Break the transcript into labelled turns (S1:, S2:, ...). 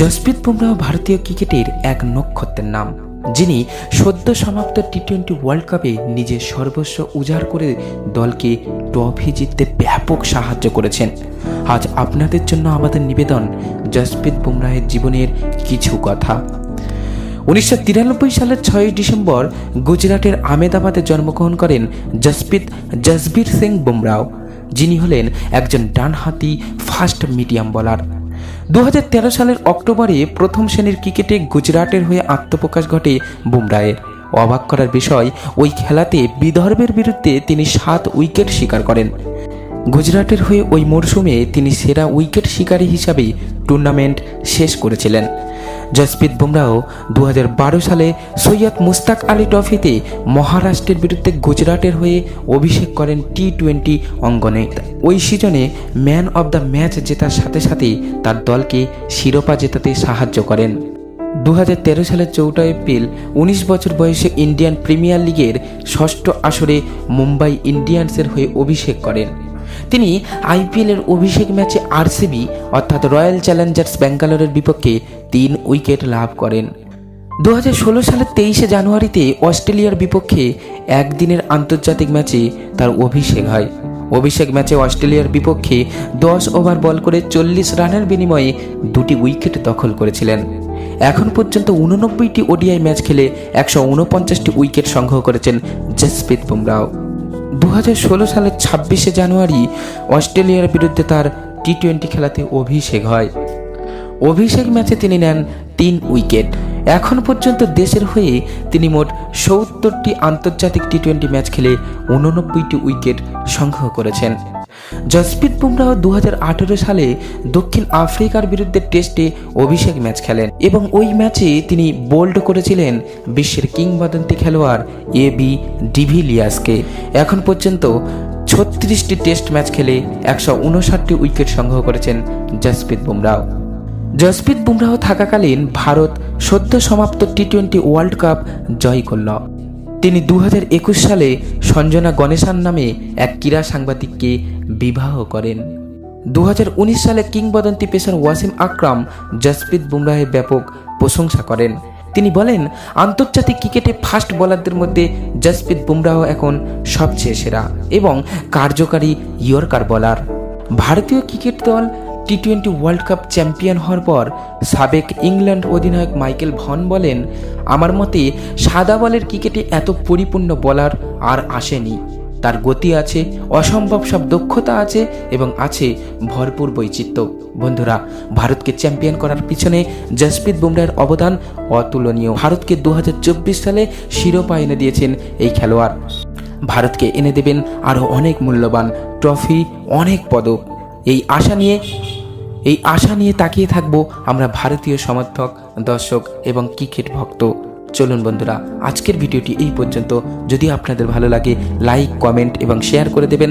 S1: জসপ্রীত বুমরাহ ভারতীয় ক্রিকেটের এক নক্ষত্রের নাম, যিনি সদ্য সমাপ্ত টি-20 ওয়ার্ল্ড কাপে নিজের সর্বস্ব উজাড় করে দলকে ট্রফি জিততে ব্যাপক সাহায্য করেছেন। আজ আপনাদের জন্য আমাদের নিবেদন জসপ্রীত বুমরাহের জীবনের কিছু কথা। 1993 সালের 6 ডিসেম্বর গুজরাটের আহমেদাবাদে জন্মগ্রহণ করেন জসবীর সিং বুমরাহ, যিনি হলেন একজন ডানহাতি ফাস্ট মিডিয়াম বোলার। 2013 সালের অক্টোবরে প্রথম শ্রেণীর ক্রিকেটে গুজরাটের হয়ে আত্মপ্রকাশ ঘটে বুমরাহের। অবাক করার বিষয়, ওই খেলাতে বিদর্ভের বিরুদ্ধে তিনি 7 উইকেট শিকার করেন। গুজরাটের হয়ে ওই মরশুমে তিনি সেরা উইকেট শিকারী হিসাবে টুর্নামেন্ট শেষ করেছিলেন। জসপ্রীত বুমরাহ 2012 সালে সৈয়দ মুশতাক আলী ট্রফিতে মহারাষ্ট্রের বিরুদ্ধে গুজরাটের হয়ে অভিষেক করেন টি-20 অঙ্গনে। ওই সিজনে ম্যান অব দ্য ম্যাচ জেতার সাথে সাথে তার দলকে শিরোপা জেতাতে সাহায্য করেন। 2013 সালের 14 এপ্রিল 19 বছর বয়সে ইন্ডিয়ান প্রিমিয়ার লিগের 6ষ্ঠ আসরে মুম্বাই ইন্ডিয়ান্সের হয়ে অভিষেক করেন। তিনি আইপিএলের অভিষেক ম্যাচে আরসিবি অর্থাৎ রয়্যাল চ্যালেঞ্জার্স ব্যাঙ্গালোরের বিপক্ষে 3 উইকেট লাভ করেন। 2016 সালের 23 জানুয়ারিতে অস্ট্রেলিয়ার বিপক্ষে একদিনের আন্তর্জাতিক ম্যাচে তার অভিষেক হয়। অভিষেক ম্যাচে অস্ট্রেলিয়ার বিপক্ষে 10 ওভার বল করে 40 রানের বিনিময়ে 2টি উইকেট দখল করেছিলেন। এখন পর্যন্ত 89টি ওডিআই ম্যাচ খেলে 149টি উইকেট সংগ্রহ করেছেন জসপ্রীত বুমরাহ। 2016 সালের 26 জানুয়ারি অস্ট্রেলিয়ার বিরুদ্ধে তার টি-20 খেলাতে অভিষেক হয়। অভিষেক ম্যাচে তিনি নেন 3 উইকেট। এখন পর্যন্ত দেশের হয়ে তিনি মোট 70টি আন্তর্জাতিক টি-20 ম্যাচ খেলে 89টি উইকেট সংগ্রহ করেছেন। জসপ্রীত বুমরাহ 2018 সালে দক্ষিণ আফ্রিকার বিরুদ্ধে টেস্টে অভিষেক ম্যাচ খেলেন এবং ওই ম্যাচে তিনি বোল্ড করেছিলেন বিশ্বের কিংবদন্তি খেলোয়াড় এবি ডিভিলিয়ার্সকে। এখন পর্যন্ত 36টি টেস্ট ম্যাচ খেলে 159টি উইকেট সংগ্রহ করেছেন জসপ্রীত বুমরাহ। জসপ্রীত বুমরাহ থাকাকালীন ভারত সদ্য সমাপ্ত টি-20 ওয়ার্ল্ড কাপ জয় করল। তিনি 2021 সালে সঞ্জনা গণেশান নামে এক ক্রীড়া সাংবাদিককে বিবাহ করেন। 2019 সালে কিংবদন্তি পেসার ওয়াসিম আকরাম জসপ্রীত বুমরাহের ব্যাপক প্রশংসা করেন। তিনি বলেন, আন্তর্জাতিক ক্রিকেটে ফাস্ট বোলারদের মধ্যে জসপ্রীত বুমরাহ এখন সবচেয়ে সেরা এবং কার্যকারী ইয়র্কার বোলার। ভারতীয় ক্রিকেট দল টি-20 ওয়ার্ল্ড কাপ চ্যাম্পিয়ন হওয়ার পর সাবেক ইংল্যান্ড অধিনায়ক মাইকেল ভন বলেন, আমার মতে সাদা বলের ক্রিকেটে এত পরিপূর্ণ বোলার আর আসেনি। তার গতি আছে, অসম্ভব সব দক্ষতা আছে এবং আছে ভরপুর বৈচিত্র্য। বন্ধুরা, ভারতকে চ্যাম্পিয়ন করার পিছনে জসপ্রীত বুমরাহের অবদান অতুলনীয়। ভারতকে 2024 সালে শিরোপা এনে দিয়েছেন এই খেলোয়াড়। ভারতকে এনে দেবেন আরও অনেক মূল্যবান ট্রফি, অনেক পদক। এই আশা নিয়ে তাকিয়ে থাকবো আমরা ভারতীয় সমর্থক, দর্শক এবং ক্রিকেট ভক্ত। চলুন বন্ধুরা, আজকের ভিডিওটি এই পর্যন্ত। যদি আপনাদের ভালো লাগে লাইক, কমেন্ট এবং শেয়ার করে দেবেন।